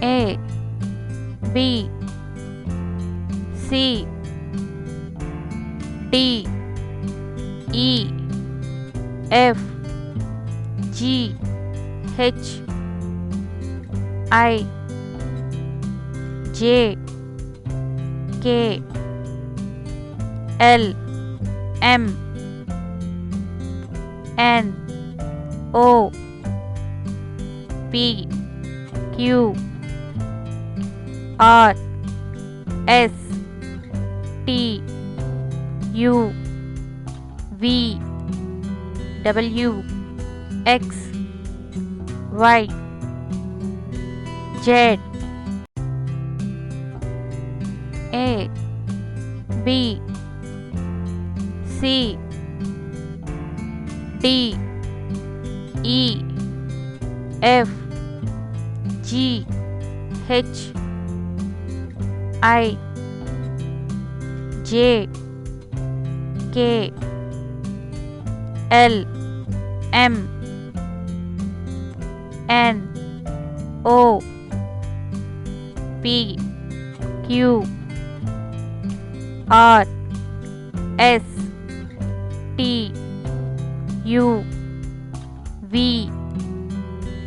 A B C D E F G H I J K L M N O P Q R S T U V W X Y Z A B C D E F G H I J K L M N O P Q R S T U V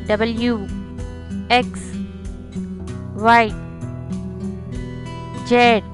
W X Y Z